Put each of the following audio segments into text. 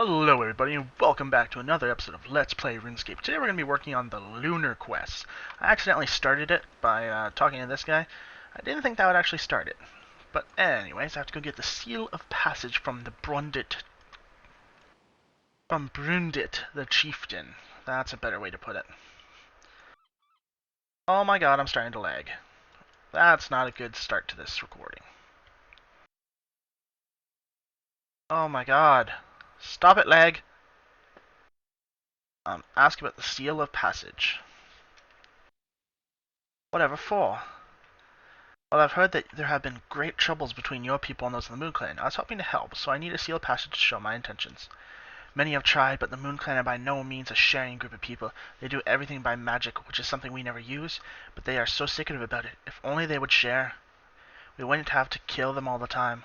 Hello everybody and welcome back to another episode of Let's Play Runescape. Today we're going to be working on the Lunar quest. I accidentally started it by talking to this guy. I didn't think that would actually start it. But anyways, I have to go get the Seal of Passage from the Brundit, the Chieftain. That's a better way to put it. Oh my god, I'm starting to lag. That's not a good start to this recording. Oh my god. Stop it, lag! Ask about the Seal of Passage. Whatever for? Well, I've heard that there have been great troubles between your people and those of the Moon Clan. I was hoping to help, so I need a sealed passage to show my intentions. Many have tried, but the Moon Clan are by no means a sharing group of people. They do everything by magic, which is something we never use, but they are so secretive about it. If only they would share. We wouldn't have to kill them all the time.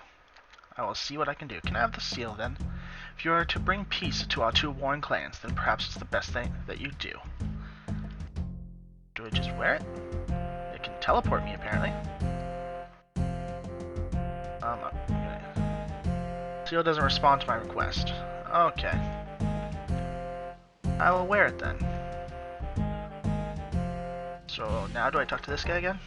I will see what I can do. Can I have the seal, then? If you are to bring peace to our two warring clans, then perhaps it's the best thing that you do. Do I just wear it? It can teleport me, apparently. Seal doesn't respond to my request. Okay. I will wear it then. So now do I talk to this guy again?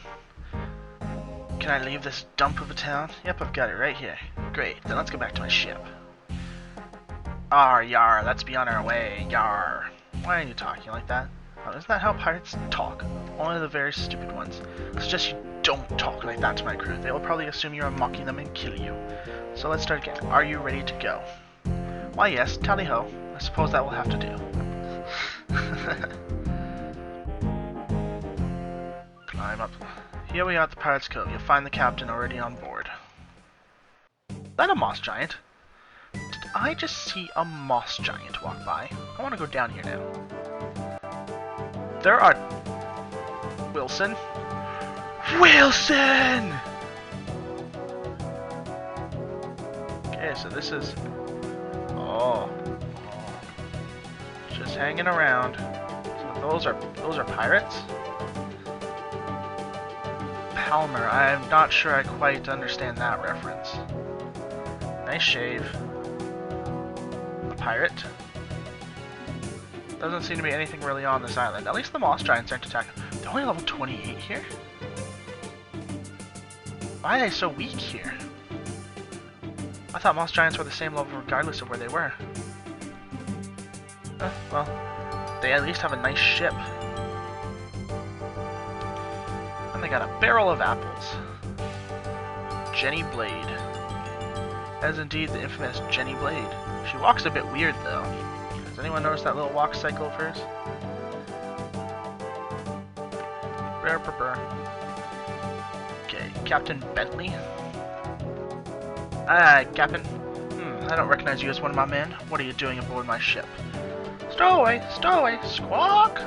Can I leave this dump of a town? Yep, I've got it right here. Great, then let's go back to my ship. Arr, yar, let's be on our way, yar. Why are you talking like that? Isn't that how pirates talk? Only the very stupid ones. I suggest you don't talk like that to my crew. They will probably assume you are mocking them and kill you. So let's start again. Are you ready to go? Why yes, tally-ho. I suppose that will have to do. Climb up. Here we are at the Pirate's Cove. You'll find the captain already on board. Is that a moss giant? Did I just see a moss giant walk by? I want to go down here now. There are... Wilson? Wilson! Okay, so this is... Oh. Just hanging around. So those are pirates? Palmer, I'm not sure I quite understand that reference. Nice shave. A pirate? Doesn't seem to be anything really on this island. At least the moss giants aren't attacking. They're only level 28 here? Why are they so weak here? I thought moss giants were the same level regardless of where they were. Well, they at least have a nice ship. And they got a barrel of apples. Jenny Blade. As indeed the infamous Jenny Blade. She walks a bit weird though. Has anyone noticed that little walk cycle of hers? Okay, Captain Bentley. Captain. I don't recognize you as one of my men. What are you doing aboard my ship? Stowaway! Stowaway! Squawk!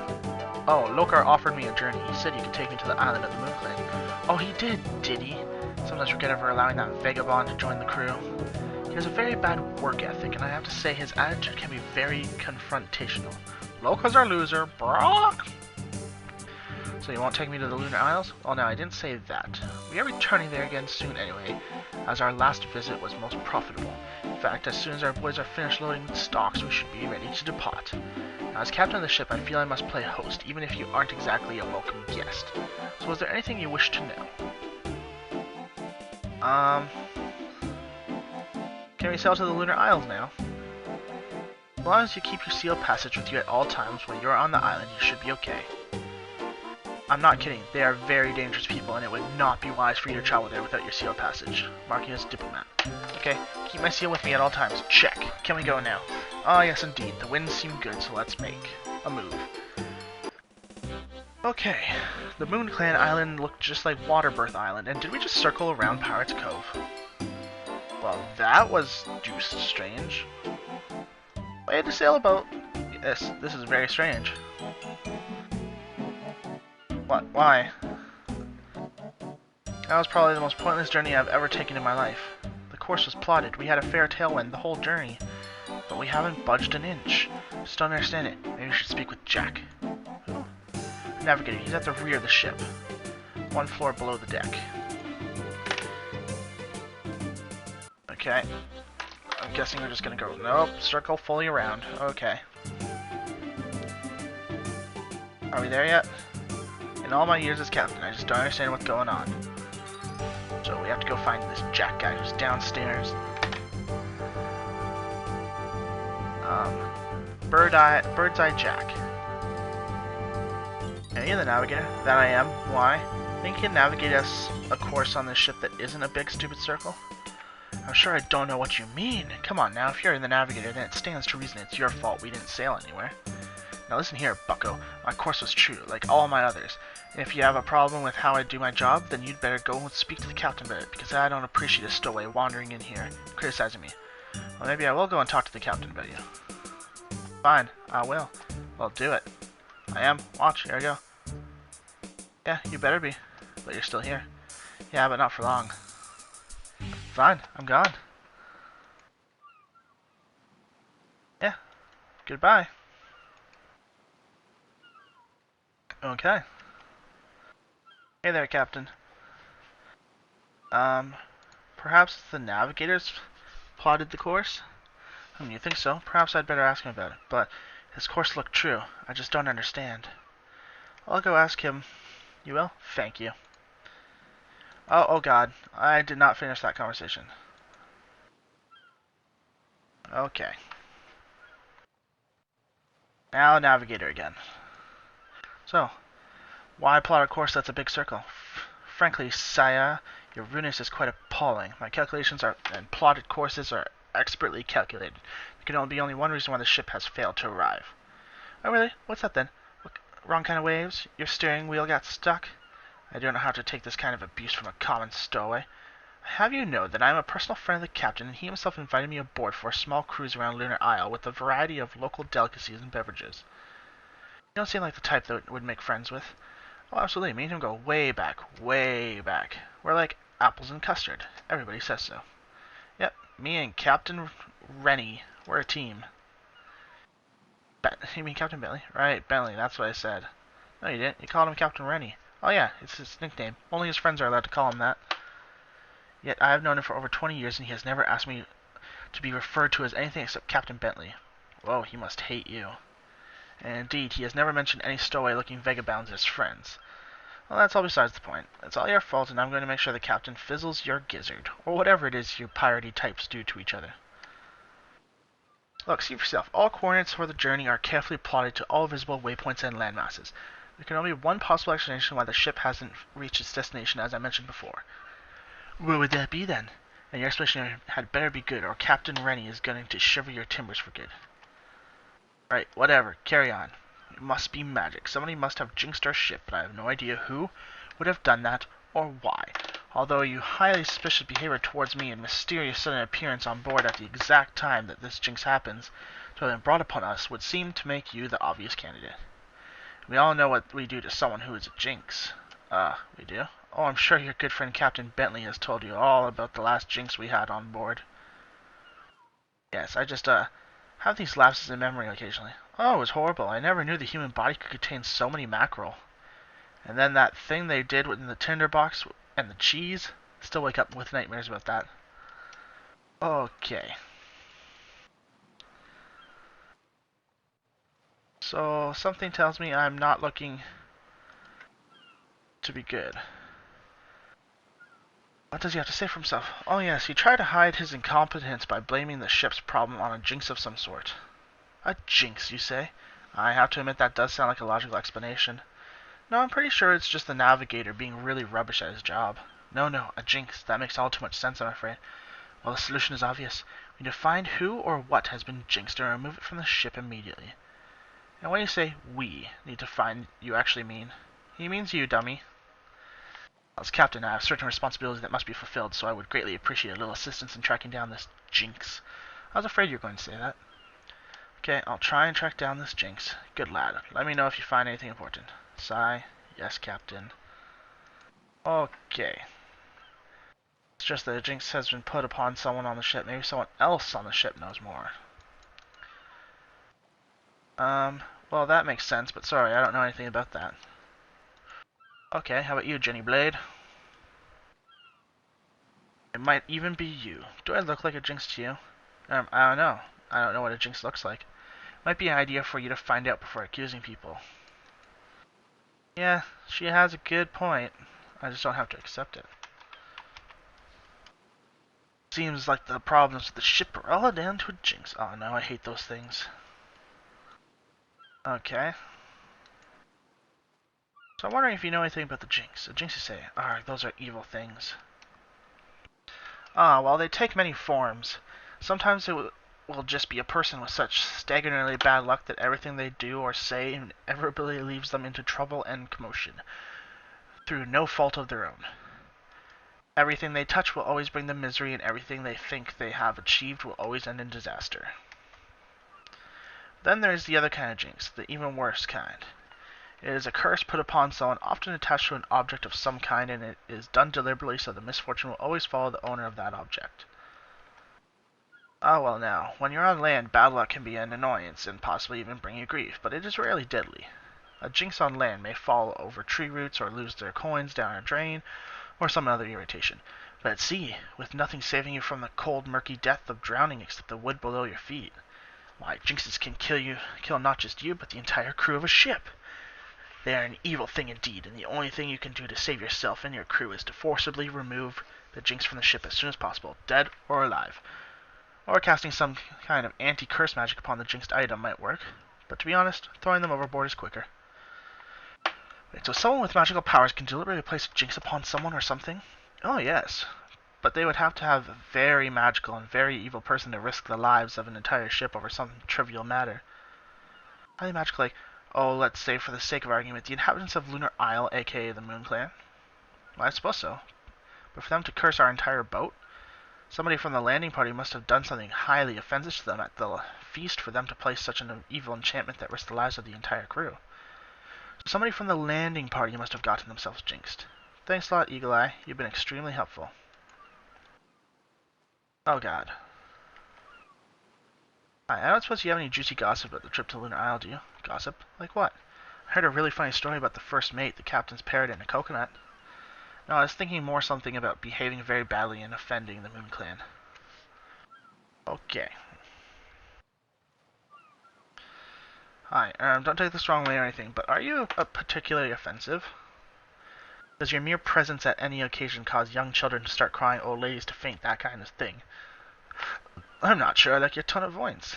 Oh, Lokar offered me a journey. He said he could take me to the island of the Moon Clan. Oh, he did he? Sometimes regret ever allowing that vagabond to join the crew. He has a very bad work ethic, and I have to say his attitude can be very confrontational. Lokar's our loser, Brock! So you won't take me to the Lunar Isles? Oh no, I didn't say that. We are returning there again soon anyway, as our last visit was most profitable. In fact, as soon as our boys are finished loading the stocks, we should be ready to depart. Now, as captain of the ship, I feel I must play host, even if you aren't exactly a welcome guest. So is there anything you wish to know? Can we sail to the Lunar Isles now? As long as you keep your sealed passage with you at all times when you're on the island, you should be okay. I'm not kidding, they are very dangerous people and it would not be wise for you to travel there without your sealed passage. Marking as diplomat. Okay, keep my seal with me at all times. Check. Can we go now? Ah, yes indeed. The winds seem good, so let's make a move. Okay, the Moon Clan Island looked just like Waterbirth Island, and did we just circle around Pirate's Cove? Well, that was deuced strange. I had to sail a boat. Yes, this is very strange. What? Why? That was probably the most pointless journey I've ever taken in my life. The course was plotted. We had a fair tailwind the whole journey. But we haven't budged an inch. Just don't understand it. Maybe we should speak with Jack. Who? Navigator. He's at the rear of the ship. One floor below the deck. Okay. guessing we're just gonna go, nope, circle fully around. Okay. Are we there yet? In all my years as captain, I just don't understand what's going on. So we have to go find this Jack guy who's downstairs. Bird's Eye Jack. Are you the navigator? That I am. Why? Think you can navigate us a course on this ship that isn't a big stupid circle? I'm sure I don't know what you mean. Come on now, if you're the navigator, then it stands to reason it's your fault we didn't sail anywhere. Now listen here, bucko. My course was true, like all my others. And if you have a problem with how I do my job, then you'd better go and speak to the captain about it, because I don't appreciate a stowaway wandering in here, criticizing me. Well, maybe I will go and talk to the captain about you. Fine, I will. Well, do it. I am. Watch, here I go. Yeah, you better be. But you're still here. Yeah, but not for long. Fine, I'm gone. Yeah, goodbye. Okay. Hey there, Captain. Perhaps the navigators plotted the course? You think so? Perhaps I'd better ask him about it, but his course looked true. I just don't understand. I'll go ask him. You will? Thank you. Oh God. I did not finish that conversation. Okay. Now navigator again. So, why plot a course that's a big circle? Frankly, Saya, your rudeness is quite appalling. My calculations and plotted courses are expertly calculated. There can be only one reason why the ship has failed to arrive. Oh really? What's that then? What, wrong kind of waves? Your steering wheel got stuck? I don't know how to take this kind of abuse from a common stowaway. Have you know that I am a personal friend of the captain, and he himself invited me aboard for a small cruise around Lunar Isle with a variety of local delicacies and beverages. You don't seem like the type that would make friends with. Oh, absolutely. Me and him go way back, way back. We're like apples and custard. Everybody says so. Yep, me and Captain Rennie, we're a team. You mean Captain Bentley? Right, Bentley, that's what I said. No, you didn't. You called him Captain Rennie. Oh yeah, it's his nickname. Only his friends are allowed to call him that. Yet I have known him for over 20 years, and he has never asked me to be referred to as anything except Captain Bentley. Whoa, he must hate you. And indeed, he has never mentioned any stowaway-looking vagabonds as friends. Well, that's all besides the point. It's all your fault, and I'm going to make sure the captain fizzles your gizzard, or whatever it is you piratey types do to each other. Look, see for yourself. All coordinates for the journey are carefully plotted to all visible waypoints and landmasses. There can only be one possible explanation why the ship hasn't reached its destination, as I mentioned before. What would that be, then? And your explanation had better be good, or Captain Rennie is going to shiver your timbers for good. Right, whatever. Carry on. It must be magic. Somebody must have jinxed our ship, but I have no idea who would have done that, or why. Although your highly suspicious behavior towards me and mysterious sudden appearance on board at the exact time that this jinx happens to have been brought upon us would seem to make you the obvious candidate. We all know what we do to someone who is a jinx. We do? Oh, I'm sure your good friend Captain Bentley has told you all about the last jinx we had on board. Yes, I just, have these lapses in memory occasionally. Oh, it was horrible. I never knew the human body could contain so many mackerel. And then that thing they did in the tinderbox and the cheese. Still wake up with nightmares about that. Okay. So, something tells me I'm not looking to be good. What does he have to say for himself? Oh yes, he tried to hide his incompetence by blaming the ship's problem on a jinx of some sort. A jinx, you say? I have to admit that does sound like a logical explanation. No, I'm pretty sure it's just the navigator being really rubbish at his job. No, a jinx. That makes all too much sense, I'm afraid. Well, the solution is obvious. We need to find who or what has been jinxed and remove it from the ship immediately. And when you say we need to find, you actually mean? He means you, dummy. As captain, I have certain responsibilities that must be fulfilled, so I would greatly appreciate a little assistance in tracking down this jinx. I was afraid you were going to say that. Okay, I'll try and track down this jinx. Good lad. Let me know if you find anything important. Sigh. Yes, captain. Okay. It's just that a jinx has been put upon someone on the ship. Maybe someone else on the ship knows more. Well, that makes sense, but sorry, I don't know anything about that. Okay, how about you, Jenny Blade? It might even be you. Do I look like a jinx to you? I don't know. I don't know what a jinx looks like. Might be an idea for you to find out before accusing people. Yeah, she has a good point. I just don't have to accept it. Seems like the problems with the ship are all down to a jinx. Oh no, I hate those things. Okay. So I'm wondering if you know anything about the jinx. The jinx, you say, those are evil things. Well, they take many forms. Sometimes it will just be a person with such staggeringly bad luck that everything they do or say inevitably leaves them into trouble and commotion, through no fault of their own. Everything they touch will always bring them misery, and everything they think they have achieved will always end in disaster. Then there is the other kind of jinx, the even worse kind. It is a curse put upon someone, often attached to an object of some kind, and it is done deliberately so the misfortune will always follow the owner of that object. Well now, when you're on land, bad luck can be an annoyance and possibly even bring you grief, but it is rarely deadly. A jinx on land may fall over tree roots or lose their coins down a drain, or some other irritation. But at sea, with nothing saving you from the cold, murky death of drowning except the wood below your feet, why, jinxes can kill not just you, but the entire crew of a ship. They are an evil thing indeed, and the only thing you can do to save yourself and your crew is to forcibly remove the jinx from the ship as soon as possible, dead or alive. Or casting some kind of anti-curse magic upon the jinxed item might work, but to be honest, throwing them overboard is quicker. Wait, so someone with magical powers can deliberately place a jinx upon someone or something? Oh yes, but they would have to have a very magical and very evil person to risk the lives of an entire ship over some trivial matter. Highly magical, like, let's say for the sake of argument, the inhabitants of Lunar Isle, aka the Moon Clan? Well, I suppose so. But for them to curse our entire boat? Somebody from the landing party must have done something highly offensive to them at the feast for them to place such an evil enchantment that risked the lives of the entire crew. So somebody from the landing party must have gotten themselves jinxed. Thanks a lot, Eagle Eye. You've been extremely helpful. Oh god. Hi, I don't suppose you have any juicy gossip about the trip to Lunar Isle, do you? Gossip? Like what? I heard a really funny story about the first mate, the captain's parrot, and a coconut. No, I was thinking more something about behaving very badly and offending the Moon Clan. Okay. Hi, don't take this the wrong way or anything, but are you particularly offensive? Does your mere presence at any occasion cause young children to start crying, old ladies to faint, that kind of thing? I'm not sure I like your tone of voice.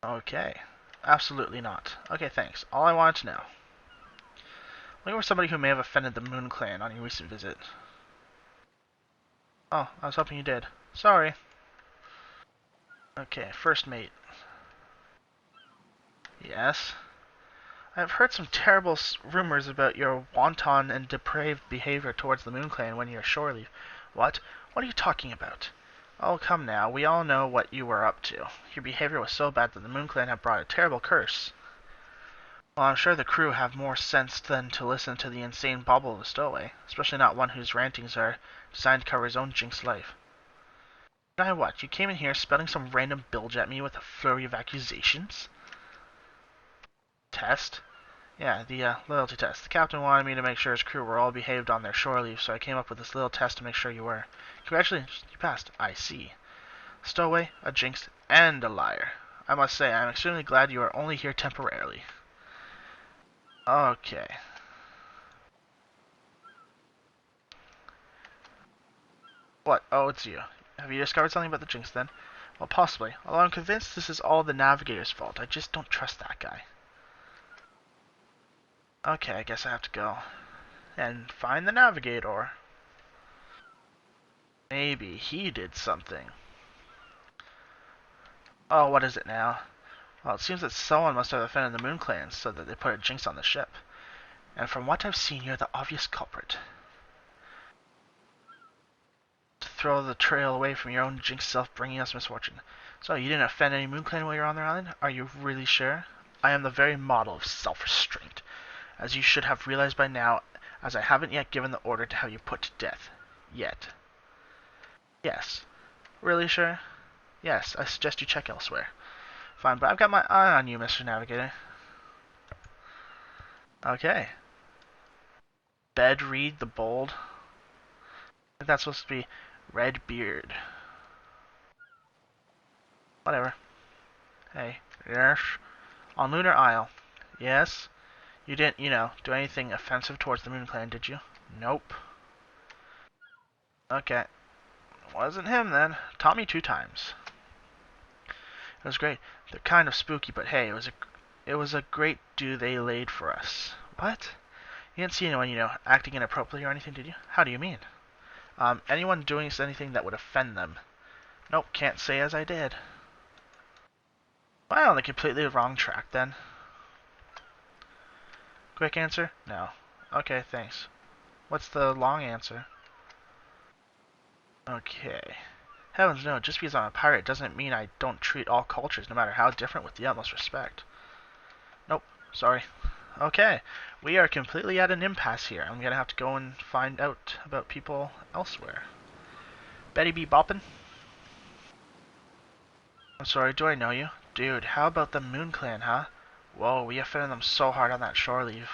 Okay. Absolutely not. Okay, thanks. All I wanted to know. Looking for somebody who may have offended the Moon Clan on your recent visit. Oh, I was hoping you did. Sorry. Okay, first mate. Yes? I've heard some terrible rumors about your wanton and depraved behavior towards the Moon Clan when you're shore leave. What? What are you talking about? Oh, come now. We all know what you were up to. Your behavior was so bad that the Moon Clan have brought a terrible curse. Well, I'm sure the crew have more sense than to listen to the insane bauble of a stowaway, especially not one whose rantings are designed to cover his own jinxed life. And I what? You came in here spouting some random bilge at me with a flurry of accusations? Test? Yeah, the loyalty test. The captain wanted me to make sure his crew were all behaved on their shore leave, so I came up with this little test to make sure you were. Congratulations, you passed. I see. Stowaway, a jinx, and a liar. I must say, I am extremely glad you are only here temporarily. Okay. What? Oh, it's you. Have you discovered something about the jinx then? Well, possibly. Although I'm convinced this is all the navigator's fault. I just don't trust that guy. Okay, I guess I have to go. And find the navigator. Maybe he did something. Oh, what is it now? Well, it seems that someone must have offended the Moon Clans so that they put a jinx on the ship. And from what I've seen, you're the obvious culprit. To throw the trail away from your own jinx self, bringing us misfortune. So, you didn't offend any Moon Clan while you were on their island? Are you really sure? I am the very model of self-restraint, as you should have realized by now, as I haven't yet given the order to have you put to death. Yet. Yes. Really sure? Yes, I suggest you check elsewhere. Fine, but I've got my eye on you, Mr. Navigator. Okay. Bedreed the Bold. I think that's supposed to be Red Beard. Whatever. Hey. Yes. On Lunar Isle. Yes. You didn't, do anything offensive towards the Moon Clan, did you? Nope. Okay. Wasn't him then. Taught me 2 times. It was great. They're kind of spooky, but hey, it was a great do they laid for us. What? You didn't see anyone, acting inappropriately or anything, did you? How do you mean? Anyone doing anything that would offend them. Nope, can't say as I did. Well, on the completely wrong track then. Quick answer? No. Okay, thanks. What's the long answer? Okay. Heavens no, just because I'm a pirate doesn't mean I don't treat all cultures, no matter how different, with the utmost respect. Nope, sorry. Okay, we are completely at an impasse here. I'm gonna have to go and find out about people elsewhere. Betty B. Boppin'? I'm sorry, do I know you? Dude, how about the Moon Clan, huh? Whoa, we offended them so hard on that shore leave.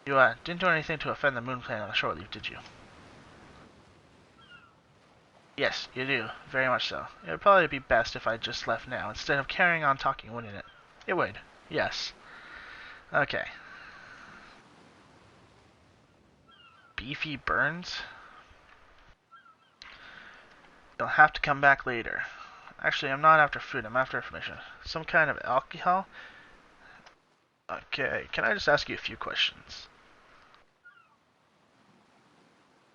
You, didn't do anything to offend the Moon Clan on the shore leave, did you? Yes, you do. Very much so. It would probably be best if I just left now, instead of carrying on talking, wouldn't it? It would. Yes. Okay. Beefy Burns? You'll have to come back later. Actually, I'm not after food, I'm after information. Some kind of alcohol? Okay, can I just ask you a few questions?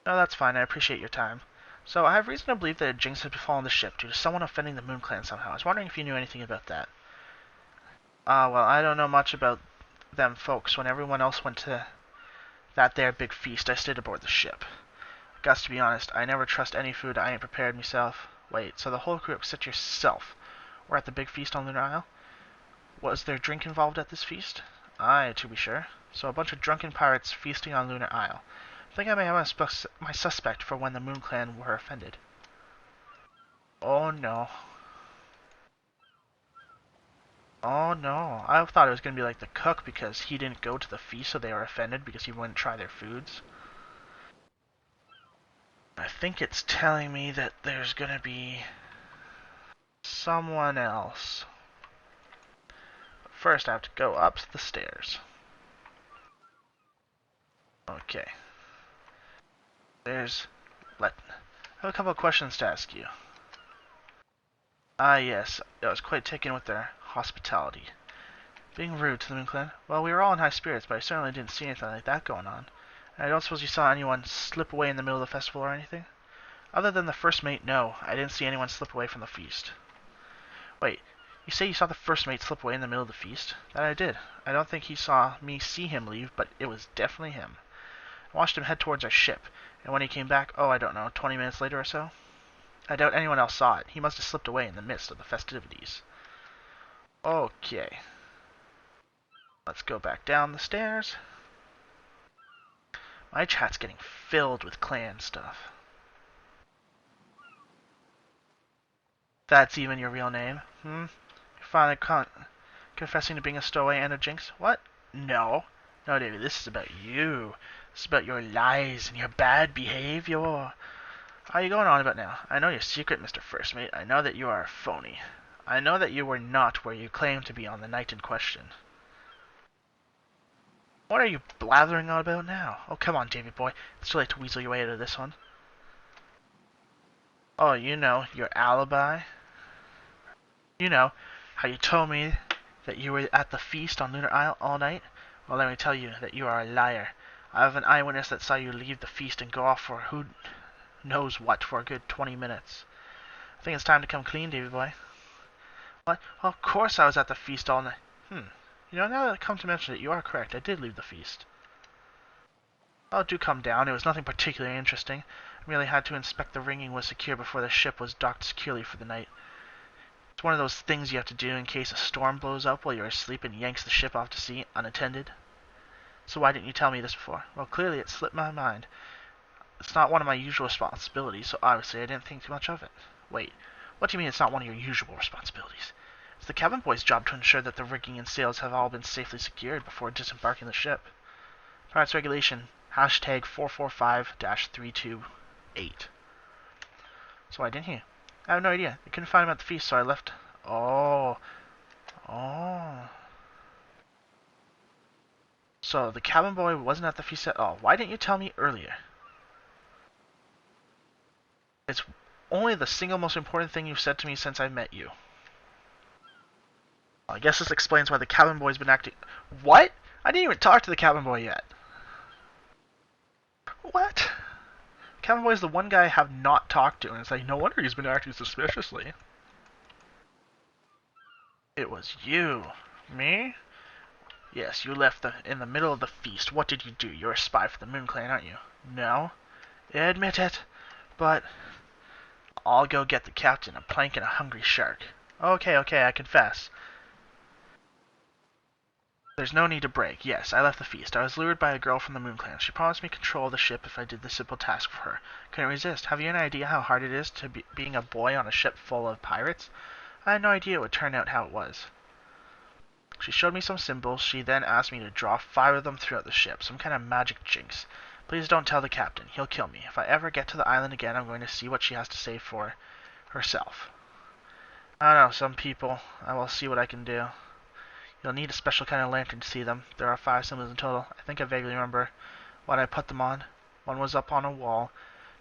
No, that's fine, I appreciate your time. So, I have reason to believe that a jinx has befallen the ship due to someone offending the Moon Clan somehow. I was wondering if you knew anything about that. Well, I don't know much about them folks. When everyone else went to that there big feast, I stayed aboard the ship. Guts, to be honest, I never trust any food I ain't prepared myself. Wait, so the whole crew except yourself were at the big feast on Lunar Isle? Was there drink involved at this feast? Aye, to be sure. So a bunch of drunken pirates feasting on Lunar Isle. I think I may have my suspect for when the Moon Clan were offended. Oh no. Oh no. I thought it was going to be like the cook because he didn't go to the feast, so they were offended because he wouldn't try their foods. I think it's telling me that there's going to be someone else. But first I have to go up the stairs. Okay. I have a couple of questions to ask you. Ah, yes. I was quite taken with their hospitality. Being rude to the Moon Clan? Well, we were all in high spirits, but I certainly didn't see anything like that going on. And I don't suppose you saw anyone slip away in the middle of the festival or anything? Other than the first mate, no. I didn't see anyone slip away from the feast. Wait, you say you saw the first mate slip away in the middle of the feast? That I did. I don't think he saw me see him leave, but it was definitely him. I watched him head towards our ship, and when he came back, oh, I don't know, 20 minutes later or so? I doubt anyone else saw it. He must have slipped away in the midst of the festivities. Okay. Let's go back down the stairs. My chat's getting filled with clan stuff. That's even your real name? You're finally confessing to being a stowaway and a jinx? What? No. No, David, this is about you. This is about your lies and your bad behavior. How are you going on about now? I know your secret, Mr. First Mate. I know that you are a phony. I know that you were not where you claimed to be on the night in question. What are you blathering on about now? Oh, come on, Davy boy. It's too late to weasel your way out of this one. Oh, you know, your alibi. You know, how you told me that you were at the feast on Lunar Isle all night? Well, let me tell you that you are a liar. I have an eyewitness that saw you leave the feast and go off for who knows what for a good 20 minutes. I think it's time to come clean, Davy boy. What? Well, of course I was at the feast all night. You know, now that I come to mention it, you are correct. I did leave the feast. Oh, do come down. It was nothing particularly interesting. I merely had to inspect the rigging was secure before the ship was docked securely for the night. It's one of those things you have to do in case a storm blows up while you're asleep and yanks the ship off to sea unattended. So why didn't you tell me this before? Well, clearly it slipped my mind. It's not one of my usual responsibilities, so obviously I didn't think too much of it. Wait, what do you mean it's not one of your usual responsibilities? It's the cabin boy's job to ensure that the rigging and sails have all been safely secured before disembarking the ship. Pirates Regulation, #445-328. So why didn't you? I have no idea. I couldn't find him at the feast, so I left. Oh. Oh. So the cabin boy wasn't at the feast at all. Why didn't you tell me earlier? It's only the single most important thing you've said to me since I met you. I guess this explains why the cabin boy's been acting... What? I didn't even talk to the cabin boy yet. What? The cabin boy is the one guy I have not talked to, and it's like, no wonder he's been acting suspiciously. It was you. Me? Yes, you left in the middle of the feast. What did you do? You're a spy for the Moon Clan, aren't you? No. Admit it. But I'll go get the captain, a plank and a hungry shark. Okay, I confess. There's no need to break. Yes, I left the feast. I was lured by a girl from the Moon Clan. She promised me control of the ship if I did the simple task for her. Couldn't resist. Have you any idea how hard it is to being a boy on a ship full of pirates? I had no idea it would turn out how it was. She showed me some symbols. She then asked me to draw 5 of them throughout the ship. Some kind of magic jinx. Please don't tell the captain. He'll kill me. If I ever get to the island again, I'm going to see what she has to say for herself. I don't know, some people. I will see what I can do. You'll need a special kind of lantern to see them. There are 5 symbols in total. I think I vaguely remember what I put them on. One was up on a wall.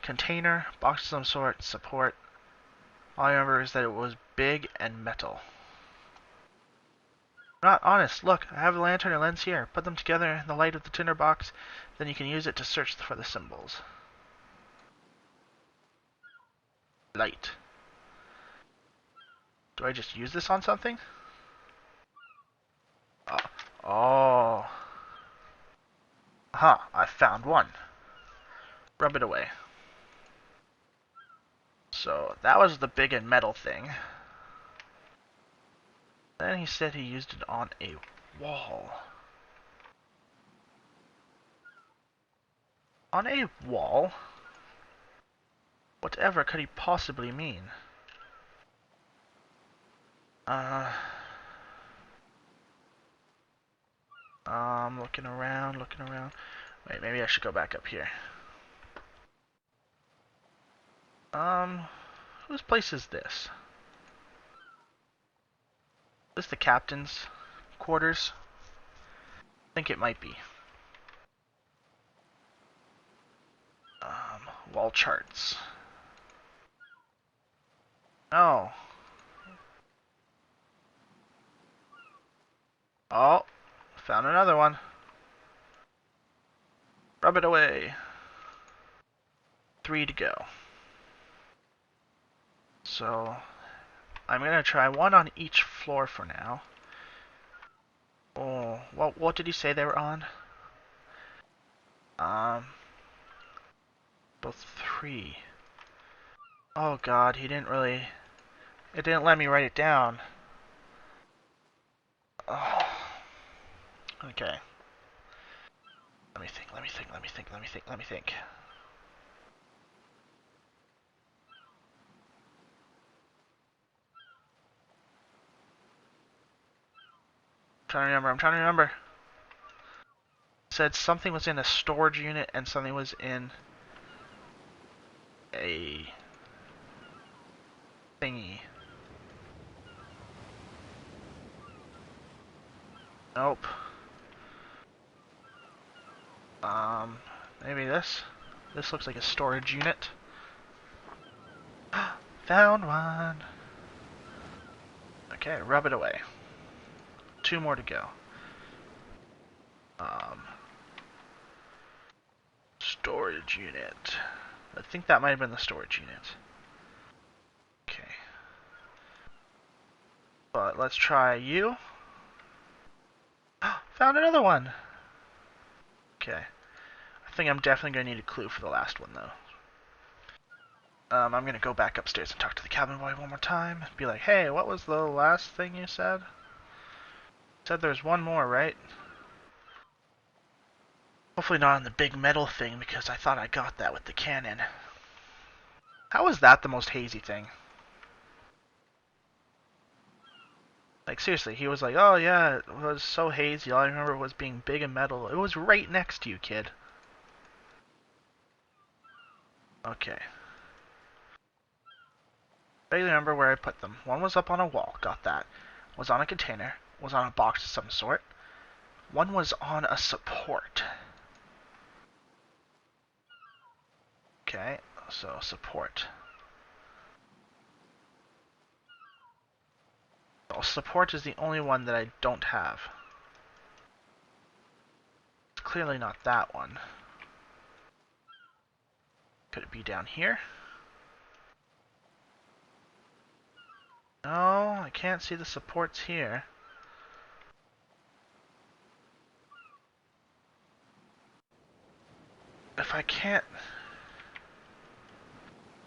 Container, box of some sort, support. All I remember is that it was big and metal. Not honest. Look, I have a lantern and lens here. Put them together in the light of the tinder box, then you can use it to search for the symbols. Light. Do I just use this on something? Oh. Aha, I found one. Rub it away. So, that was the big and metal thing. Then he said he used it on a wall. On a wall? Whatever could he possibly mean? Looking around. Wait, maybe I should go back up here. Whose place is this? Is this the captain's quarters? I think it might be. Wall charts. No. Oh, found another one. Rub it away. 3 to go. So, I'm gonna try one on each floor for now. Oh, what did he say they were on? Both 3. Oh god, he didn't really... It didn't let me write it down. Oh. Okay. Let me think. I'm trying to remember. It said something was in a storage unit and something was in a thingy. Nope. Maybe this? This looks like a storage unit. Found one! Okay, rub it away. 2 more to go. Storage unit. I think that might have been the storage unit. Okay. But let's try you. Found another one! Okay. I think I'm definitely going to need a clue for the last one, though. I'm going to go back upstairs and talk to the cabin boy one more time. Be like, hey, what was the last thing you said? Said there's one more, right? Hopefully not on the big metal thing, because I thought I got that with the cannon. How was that the most hazy thing? Like, seriously, he was like, oh yeah, it was so hazy, all I remember was being big and metal. It was right next to you, kid. Okay. Vaguely remember where I put them. One was up on a wall, got that. Was on a container, was on a box of some sort. One was on a support. Okay, so support. Well, support is the only one that I don't have. It's clearly not that one. Could it be down here? No, I can't see the supports here. If I can't...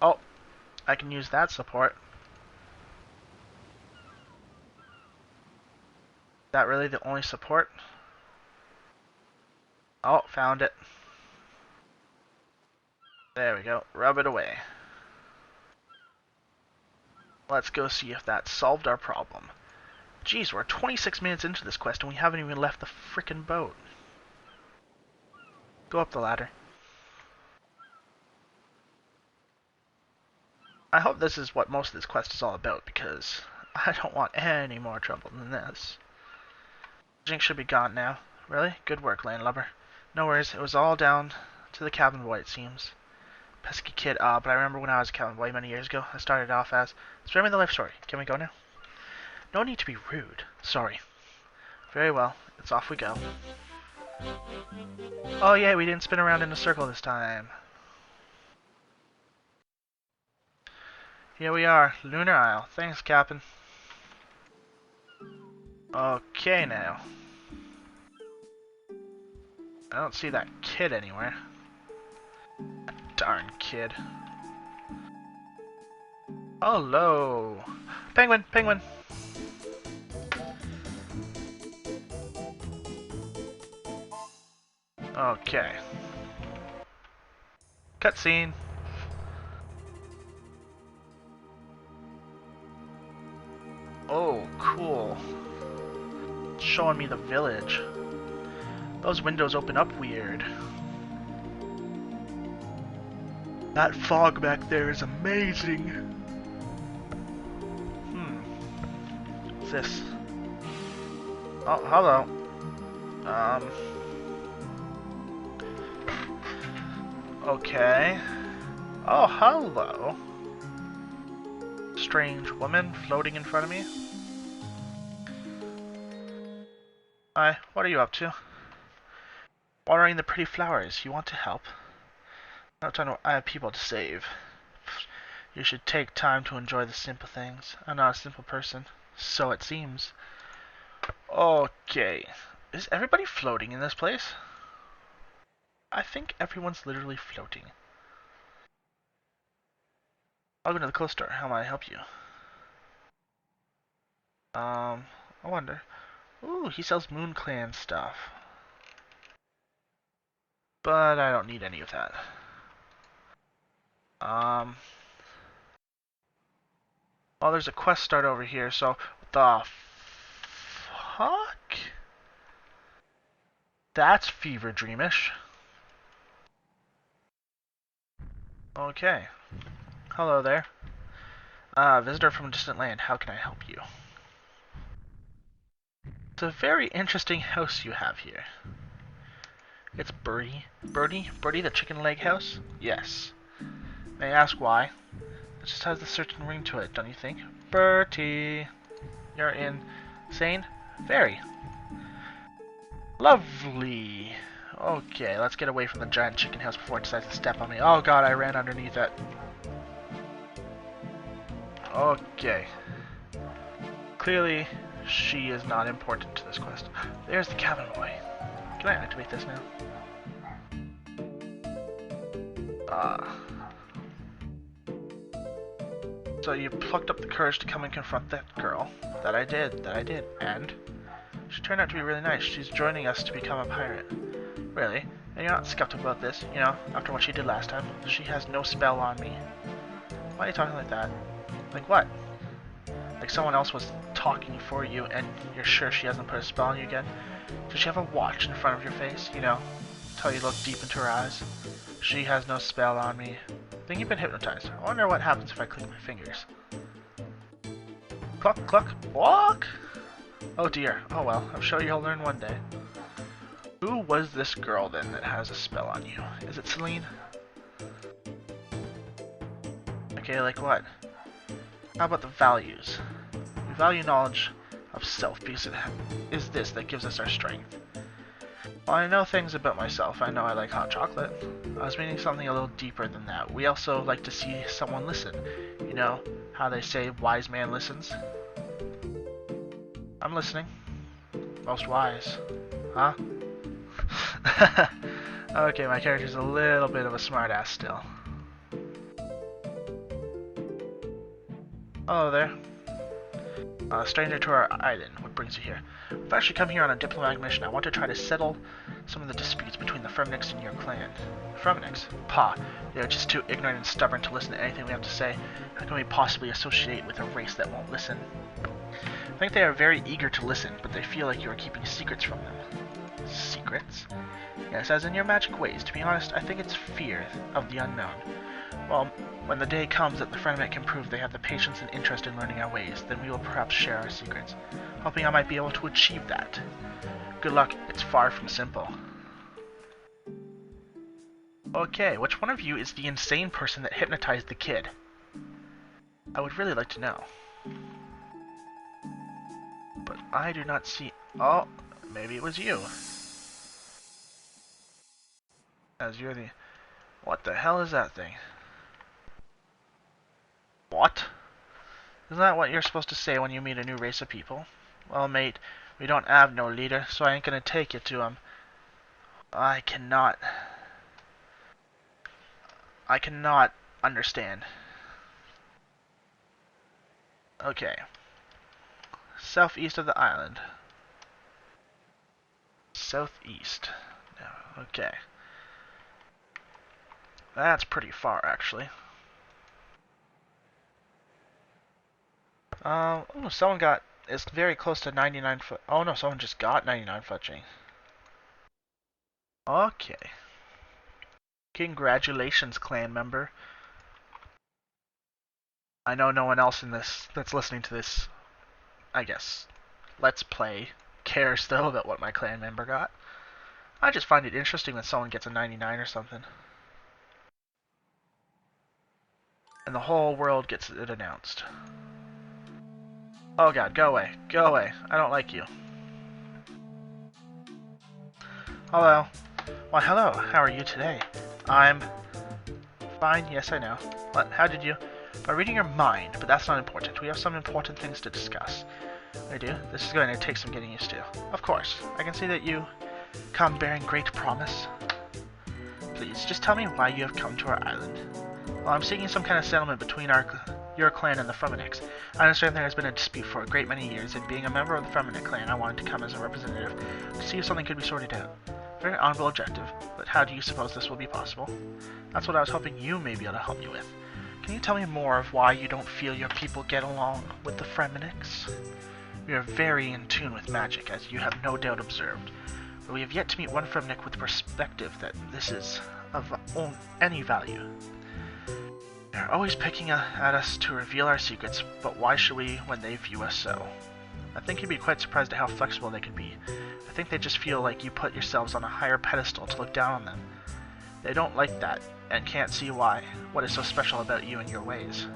Oh, I can use that support. Is that really the only support? Oh, found it. There we go. Rub it away. Let's go see if that solved our problem. Jeez, we're 26 minutes into this quest and we haven't even left the frickin' boat. Go up the ladder. I hope this is what most of this quest is all about, because I don't want any more trouble than this. Jinx should be gone now. Really? Good work, landlubber. No worries, it was all down to the cabin boy, it seems. Pesky kid, but I remember when I was a cabin boy many years ago, I started off as, spare me the life story. Can we go now? No need to be rude. Sorry. Very well, it's off we go. Oh yeah, we didn't spin around in a circle this time. Here we are, Lunar Isle. Thanks, Captain. Okay, now. I don't see that kid anywhere. That darn kid. Hello. Penguin, penguin. Okay. Cutscene. Oh, cool. It's showing me the village. Those windows open up weird. That fog back there is amazing. What's this? Oh, hello. Okay. Oh, hello. Strange woman floating in front of me. Hi, what are you up to? Watering the pretty flowers. You want to help? I have people to save. You should take time to enjoy the simple things. I'm not a simple person. So it seems. Okay. Is everybody floating in this place? I think everyone's literally floating. Welcome to the clothes store. How may I help you? I wonder. Ooh, he sells Moon Clan stuff. But I don't need any of that. Oh, there's a quest start over here, so what the fuck? That's fever dreamish. Okay. Hello there. Visitor from a distant land. How can I help you? It's a very interesting house you have here. It's Birdie. Birdie? Birdie the chicken leg house? Yes. May I ask why? It just has a certain ring to it, don't you think? Bertie. You're insane? Very. Lovely. Okay, let's get away from the giant chicken house before it decides to step on me. Oh god, I ran underneath it. Okay. Clearly, she is not important to this quest. There's the cabin boy. Can I activate this now? So you plucked up the courage to come and confront that girl. That I did. And she turned out to be really nice. She's joining us to become a pirate. Really? And you're not skeptical about this, you know, after what she did last time? She has no spell on me. Why are you talking like that? Like what? Like someone else was talking for you and you're sure she hasn't put a spell on you again? Does she have a watch in front of your face, you know, until you look deep into her eyes? She has no spell on me. I think you've been hypnotized. I wonder what happens if I click my fingers. Cluck, cluck, walk! Oh dear. Oh well, I'm sure you'll learn one day. Who was this girl then that has a spell on you? Is it Celine? Okay, like what? How about the values? We value knowledge of self because it is this that gives us our strength. Well, I know things about myself. I know I like hot chocolate. I was meaning something a little deeper than that. We also like to see someone listen. You know how they say wise man listens? I'm listening. Most wise. Huh? Okay, my character's a little bit of a smartass still. Hello there. Stranger to our island. What brings you here? I've actually come here on a diplomatic mission. I want to try to settle some of the disputes between the Fremniks and your clan. Fremniks? Pah. They are just too ignorant and stubborn to listen to anything we have to say. How can we possibly associate with a race that won't listen? I think they are very eager to listen, but they feel like you are keeping secrets from them. Secrets? Yes, as in your magic ways. To be honest, I think it's fear of the unknown. Well, when the day comes that the Frenemies can prove they have the patience and interest in learning our ways, then we will perhaps share our secrets, hoping I might be able to achieve that. Good luck, it's far from simple. Okay, which one of you is the insane person that hypnotized the kid? I would really like to know. But I do not see... Oh, maybe it was you. As you're the... What the hell is that thing? What? Isn't that what you're supposed to say when you meet a new race of people? Well, mate, we don't have no leader, so I ain't gonna take you to him. I cannot understand. Okay. Southeast of the island. Southeast. No, okay. That's pretty far, actually. Oh, someone got... It's very close to 99 foot... Oh no, someone just got 99 fudging. Okay. Congratulations, clan member. I know no one else in this that's listening to this, I guess, Let's Play cares though about what my clan member got. I just find it interesting when someone gets a 99 or something. And the whole world gets it announced. Oh god, go away. Go away. I don't like you. Hello. Why, hello. How are you today? I'm... fine. Yes, I know. What? How did you... By reading your mind, but that's not important. We have some important things to discuss. I do? This is going to take some getting used to. Of course. I can see that you come bearing great promise. Please, just tell me why you have come to our island. Well, I'm seeking some kind of settlement between your clan and the Fremeniks. I understand there has been a dispute for a great many years, and being a member of the Fremenik clan, I wanted to come as a representative to see if something could be sorted out. Very honorable objective, but how do you suppose this will be possible? That's what I was hoping you may be able to help me with. Can you tell me more of why you don't feel your people get along with the Fremeniks? We are very in tune with magic, as you have no doubt observed, but we have yet to meet one Fremenik with the perspective that this is of any value. They are always picking at us to reveal our secrets, but why should we when they view us so? I think you'd be quite surprised at how flexible they can be. I think they just feel like you put yourselves on a higher pedestal to look down on them. They don't like that, and can't see why. What is so special about you and your ways?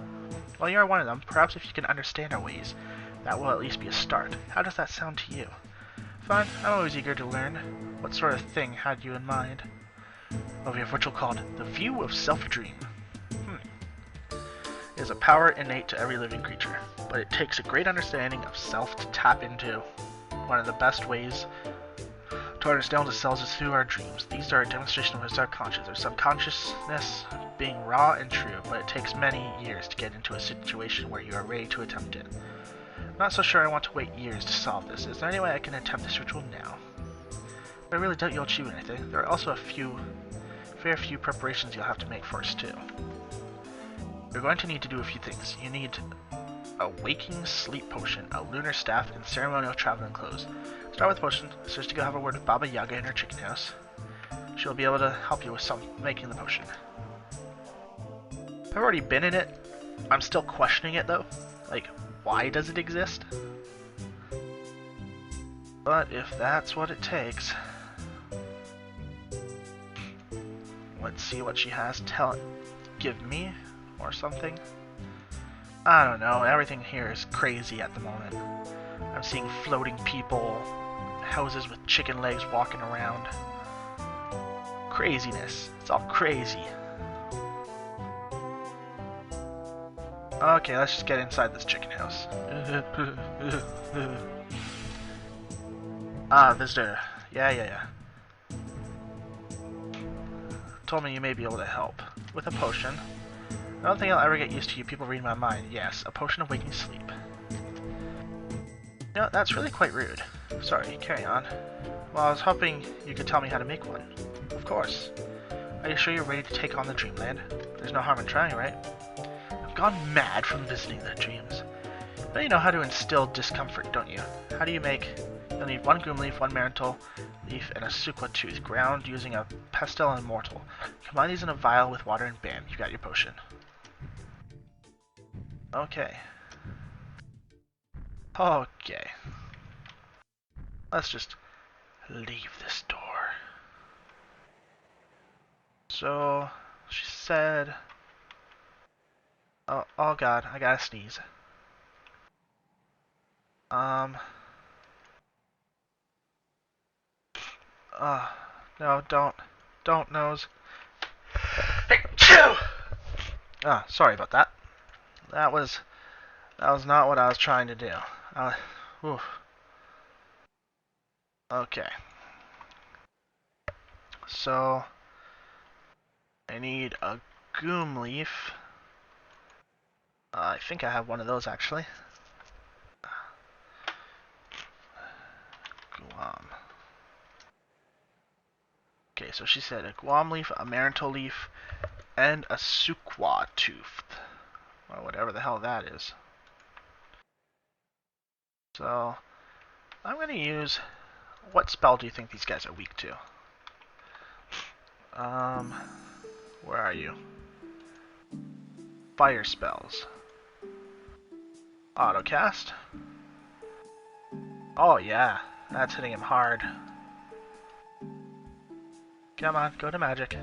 Well, you are one of them. Perhaps if you can understand our ways, that will at least be a start. How does that sound to you? Fine, I'm always eager to learn. What sort of thing had you in mind? Well, we have what you'll call the view of self-dream. It is a power innate to every living creature, but it takes a great understanding of self to tap into. One of the best ways to understand ourselves is through our dreams. These are a demonstration of our subconscious. Our subconsciousness being raw and true, but it takes many years to get into a situation where you are ready to attempt it. I'm not so sure I want to wait years to solve this. Is there any way I can attempt this ritual now? But I really doubt you'll achieve anything. There are also a fair few preparations you'll have to make first too. You're going to need to do a few things. You need a waking sleep potion, a lunar staff, and ceremonial traveling clothes. Start with the potion. Search to go have a word with Baba Yaga in her chicken house. She'll be able to help you with making the potion. I've already been in it. I'm still questioning it though. Like, why does it exist? But if that's what it takes... Let's see what she has to give me, or something. I don't know, everything here is crazy at the moment. I'm seeing floating people, houses with chicken legs walking around. Craziness. It's all crazy. Okay, let's just get inside this chicken house. Visitor. Yeah. Told me you may be able to help. With a potion. I don't think I'll ever get used to you people reading my mind. Yes, a potion of waking sleep. You know, that's really quite rude. Sorry, carry on. Well, I was hoping you could tell me how to make one. Of course. Are you sure you're ready to take on the dreamland? There's no harm in trying, right? I've gone mad from visiting the dreams. But you know how to instill discomfort, don't you? How do you make... You'll need 1 goom leaf, 1 marital leaf, and a suqua tooth, ground using a pestle and mortal. Combine these in a vial with water and bam, you got your potion. Okay. Okay. Let's just leave this door. So, she said... Oh god, I gotta sneeze. No, don't, nose. Sorry about that. That was not what I was trying to do. Oof. Okay. So, I need a goom leaf. I think I have one of those actually. Guam. Okay, so she said a guam leaf, a marital leaf, and a suqua tooth. Or whatever the hell that is. So, I'm going to use... What spell do you think these guys are weak to? Where are you? Fire spells. Autocast. Oh yeah, that's hitting him hard. Come on, go to magic.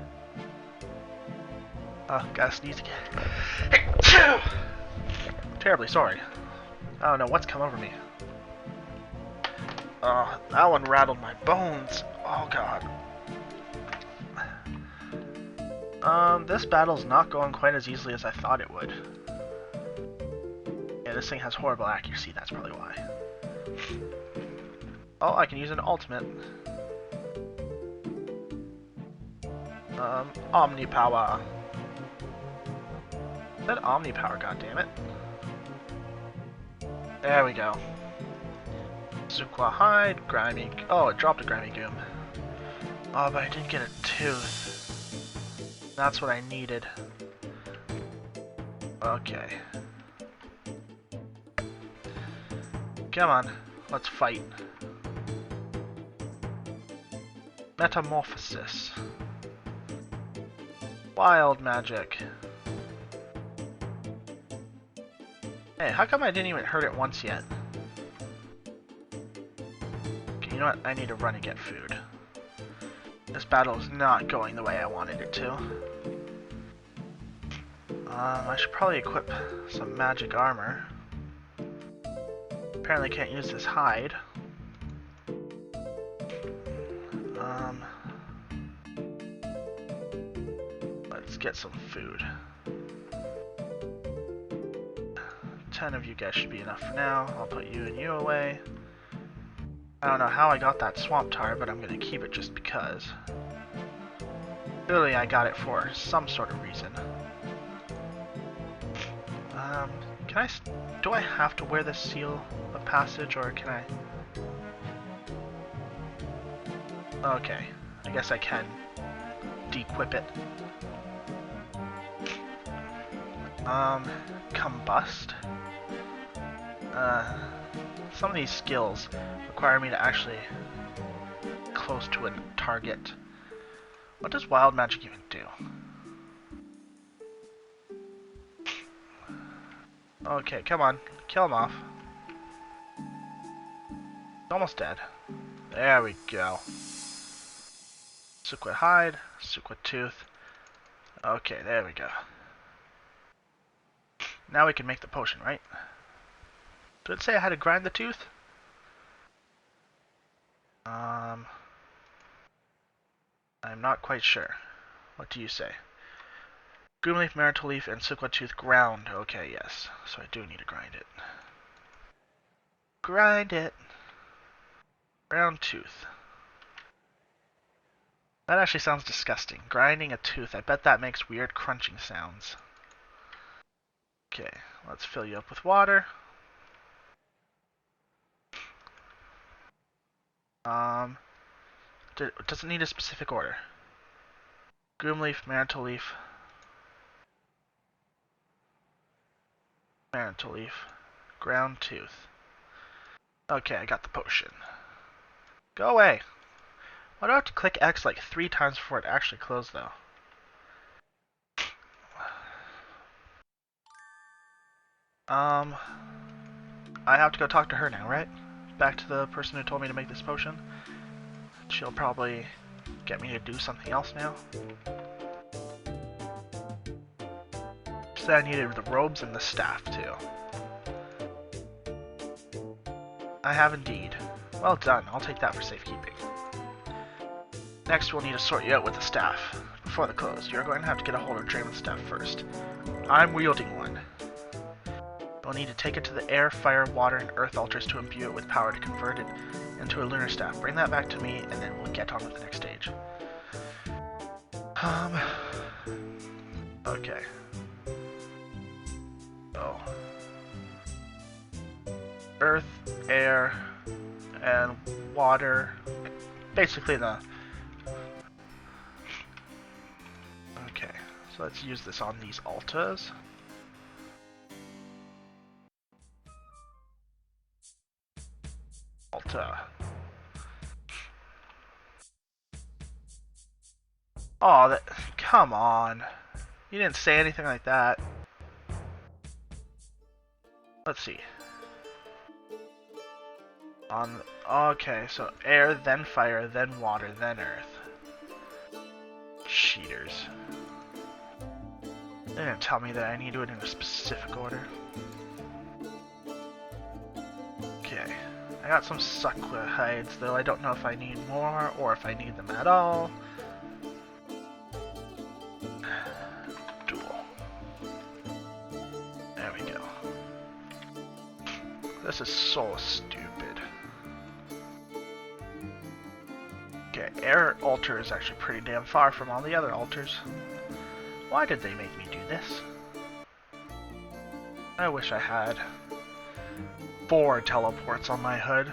Oh, gotta sneeze again. Terribly sorry. I don't know what's come over me. Oh, that one rattled my bones. Oh god. This battle's not going quite as easily as I thought it would. Yeah, this thing has horrible accuracy, that's probably why. Oh, I can use an ultimate. Omnipower. That Omnipower, goddammit. There we go. Suqua hide, grimy... Oh, it dropped a grimy goom. Oh, but I did get a tooth. That's what I needed. Okay. Come on, let's fight. Metamorphosis. Wild magic. Hey, how come I didn't even hurt it once yet? Okay, you know what? I need to run and get food. This battle is not going the way I wanted it to. I should probably equip some magic armor. Apparently can't use this hide. Let's get some food. 10 of you guys should be enough for now. I'll put you and you away. I don't know how I got that swamp tar, but I'm gonna keep it just because. Clearly I got it for some sort of reason. Do I have to wear the seal of passage, or can I? Okay, I guess I can dequip it. Combust. Some of these skills require me to actually close to a target. What does wild magic even do? Okay, come on. Kill him off. Almost dead. There we go. Suquid hide, Suquid tooth. Okay, there we go. Now we can make the potion, right? Did it say I had to grind the tooth? I'm not quite sure. What do you say? Groom leaf, marital leaf, and Suquid tooth ground. Okay, yes. So I do need to grind it. Grind it. Ground tooth. That actually sounds disgusting. Grinding a tooth. I bet that makes weird crunching sounds. Okay, let's fill you up with water. Doesn't need a specific order. Groom leaf, marital leaf. Marital leaf. Ground tooth. Okay, I got the potion. Go away. Why do I have to click X like 3 times before it actually closed, though? I have to go talk to her now, right? Back to the person who told me to make this potion. She'll probably get me to do something else now. She said I needed the robes and the staff, too. I have indeed. Well done, I'll take that for safekeeping. Next, we'll need to sort you out with the staff. Before the close, you're going to have to get a hold of Draymond's staff first. I'm wielding one. You'll need to take it to the air, fire, water, and earth altars to imbue it with power to convert it into a lunar staff. Bring that back to me, and then we'll get on with the next stage. Okay. So, earth, air, and water. Basically the... Okay, so let's use this on these altars. Altar. Oh, that... Come on. You didn't say anything like that. Let's see. Okay, so air, then fire, then water, then earth. Cheaters. They didn't tell me that I need to do it in a specific order. Okay. I got some suckler hides, though I don't know if I need more or if I need them at all. Duel. There we go. This is so stupid. Okay, air altar is actually pretty damn far from all the other altars. Why did they make me do this? I wish I had 4 teleports on my hood.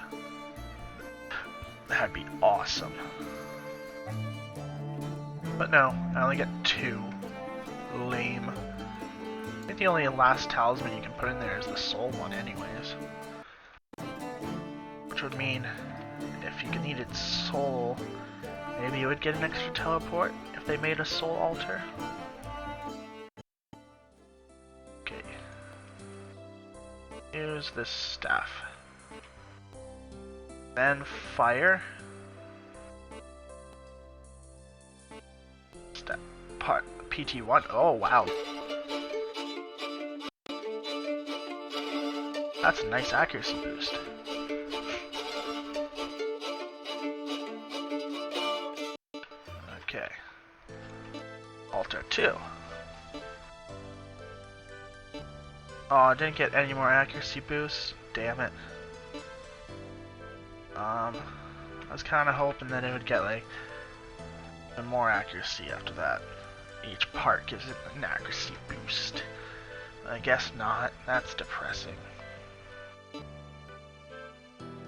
That'd be awesome. But no, I only get 2. Lame. I think the only last talisman you can put in there is the soul one anyways. Which would mean if you needed soul, maybe you would get an extra teleport if they made a soul altar. Okay. Use this staff. Then fire. Step part PT1. Oh wow. That's a nice accuracy boost. Okay. Altar 2. Oh, I didn't get any more accuracy boosts. Damn it. I was kind of hoping that it would get like more accuracy after that. Each part gives it an accuracy boost. I guess not. That's depressing.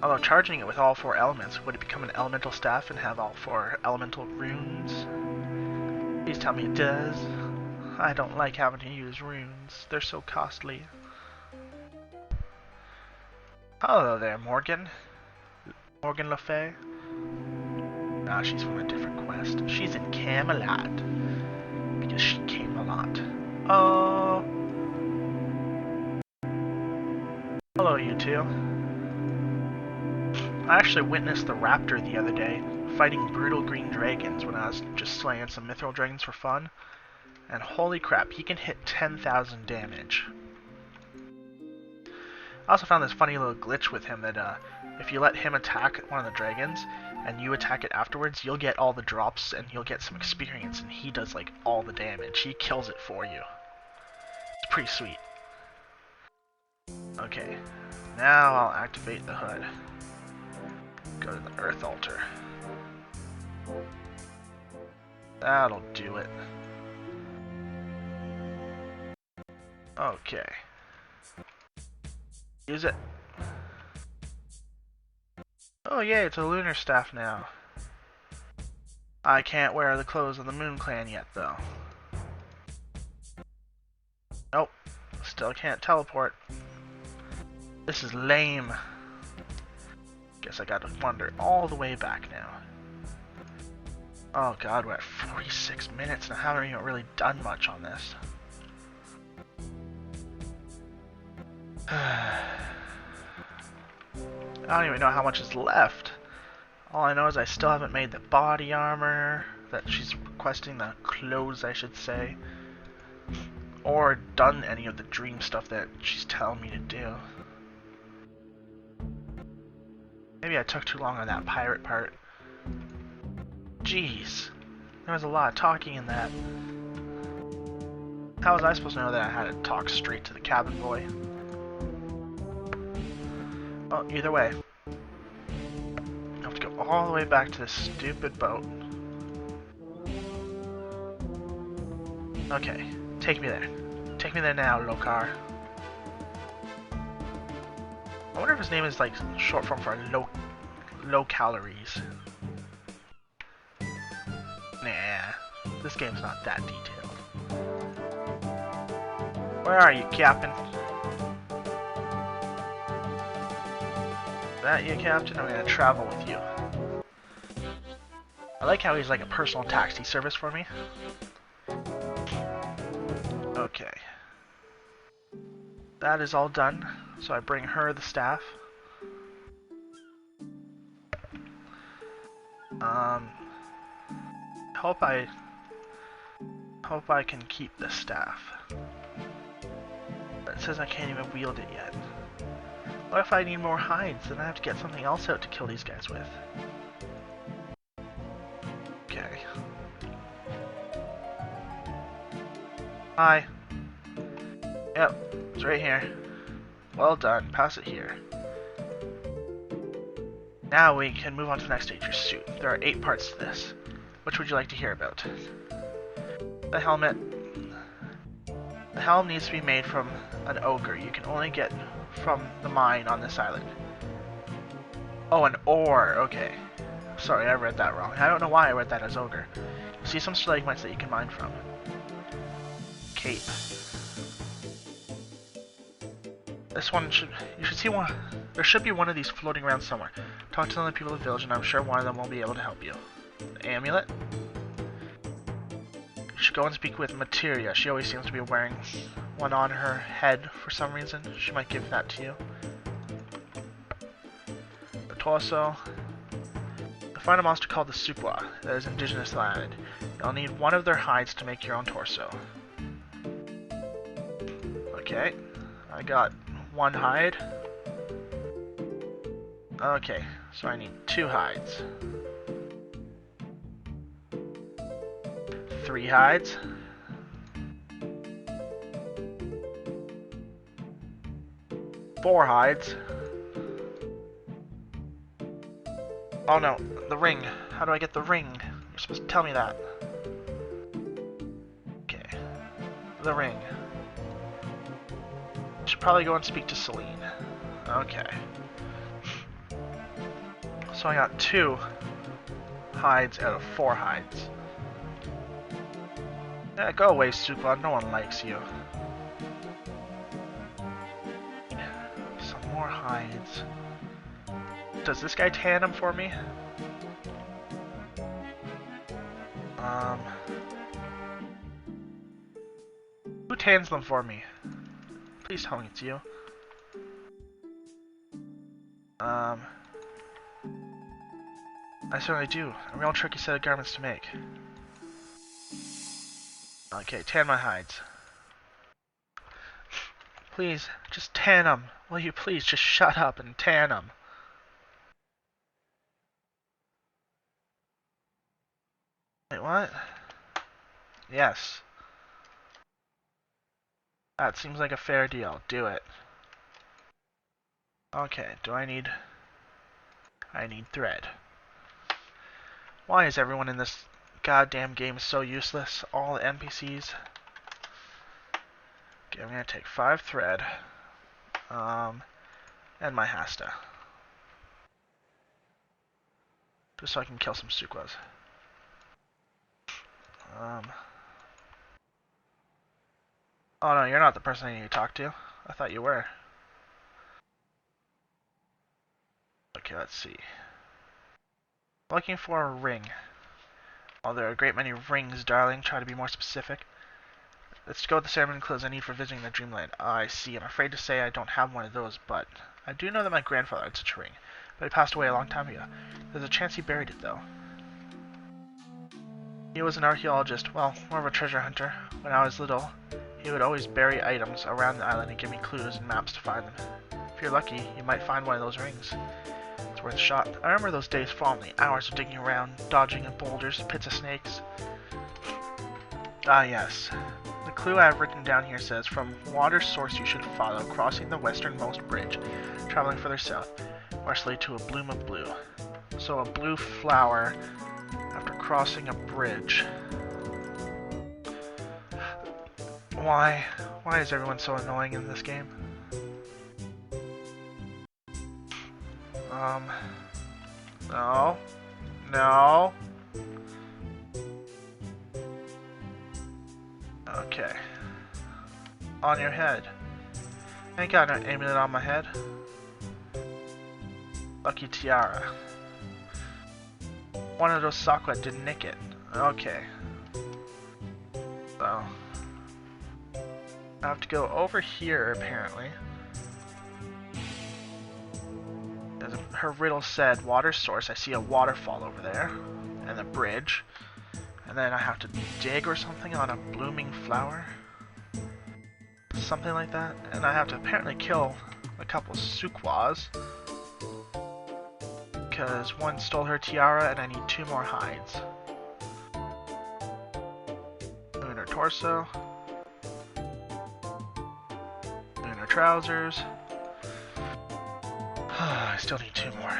Although charging it with all 4 elements, would it become an elemental staff and have all 4 elemental runes? Please tell me it does. I don't like having to use runes. They're so costly. Hello there, Morgan. Morgan Le Fay. Nah, she's from a different quest. She's in Camelot. Because she came a lot. Oh. you two. I actually witnessed the raptor the other day fighting brutal green dragons when I was just slaying some mithril dragons for fun. And holy crap, he can hit 10,000 damage. I also found this funny little glitch with him that if you let him attack one of the dragons and you attack it afterwards, you'll get all the drops and you'll get some experience, and he does like all the damage. He kills it for you. It's pretty sweet. Okay, now I'll activate the hood. Go to the earth altar. That'll do it. Okay. Use it. Oh yay, it's a lunar staff now. I can't wear the clothes of the Moon Clan yet, though. Nope. Still can't teleport. This is lame. Guess I gotta wander all the way back now. Oh god, we're at 46 minutes and I haven't even really done much on this. I don't even know how much is left. All I know is I still haven't made the body armor that she's requesting, the clothes I should say, or done any of the dream stuff that she's telling me to do. Maybe I took too long on that pirate part. Jeez, there was a lot of talking in that. How was I supposed to know that I had to talk straight to the cabin boy? Well, either way, I have to go all the way back to this stupid boat. Okay, take me there. Take me there now, Lokar. I wonder if his name is like short form for low calories. Nah, this game's not that detailed. Where are you, Captain? Is that you, Captain? I'm gonna travel with you. I like how he's like a personal taxi service for me. Okay. That is all done. So I bring her the staff. Hope I can keep the staff. But it says I can't even wield it yet. What if I need more hides? Then I have to get something else out to kill these guys with. Okay. Hi. Yep, it's right here. Well done, pass it here. Now we can move on to the next stage, your suit. There are 8 parts to this. Which would you like to hear about? The helmet. The helm needs to be made from an ogre. You can only get from the mine on this island. Oh, an ore, okay. Sorry, I read that wrong. I don't know why I read that as ogre. You see some stalagmites that you can mine from. Cape. This one you should see one. There should be one of these floating around somewhere. Talk to some of the people of the village and I'm sure one of them will be able to help you. The amulet. You should go and speak with Materia. She always seems to be wearing one on her head for some reason. She might give that to you. The torso. You'll find a monster called the Supwa that is indigenous to the island. You'll need one of their hides to make your own torso. Okay, I got 1 hide. Okay, so I need 2 hides. 3 hides. 4 hides. Oh no, the ring. How do I get the ring? You're supposed to tell me that. Okay, the ring. Should probably go and speak to Celine. Okay. So I got 2 hides out of 4 hides. Yeah, go away, Supla. No one likes you. Some more hides. Does this guy tan them for me? Who tans them for me? Please tell me it's you. I certainly do. A real tricky set of garments to make. Okay, tan my hides. Please, just tan them. Will you please just shut up and tan them? Wait, what? Yes. That seems like a fair deal. Do it. Okay, I need thread. Why is everyone in this goddamn game so useless? All the NPCs. Okay, I'm gonna take 5 thread. And my hasta. Just so I can kill some Sukwas. Oh no, you're not the person I need to talk to. I thought you were. Okay, let's see. Looking for a ring. Oh, there are a great many rings, darling. Try to be more specific. Let's go with the ceremony clothes I need for visiting the dreamland. I see. I'm afraid to say I don't have one of those, but I do know that my grandfather had such a ring. But he passed away a long time ago. There's a chance he buried it, though. He was an archaeologist. Well, more of a treasure hunter. When I was little, he would always bury items around the island and give me clues and maps to find them. If you're lucky, you might find one of those rings. It's worth a shot. I remember those days fondly. Hours of digging around, dodging in boulders, pits of snakes. Ah, yes. The clue I have written down here says, from water source you should follow, crossing the westernmost bridge, traveling further south, westerly to a bloom of blue. So a blue flower after crossing a bridge. Why is everyone so annoying in this game? No. No. Okay. On your head. I ain't got no amulet on my head. Lucky tiara. One of those Sakura didn't nick it. Okay. So. I have to go over here, apparently. Her riddle said water source. I see a waterfall over there. And a bridge. And then I have to dig or something on a blooming flower. Something like that. And I have to apparently kill a couple Sukwas. Because one stole her tiara and I need 2 more hides. Lunar torso. Lunar trousers. I still need 2 more.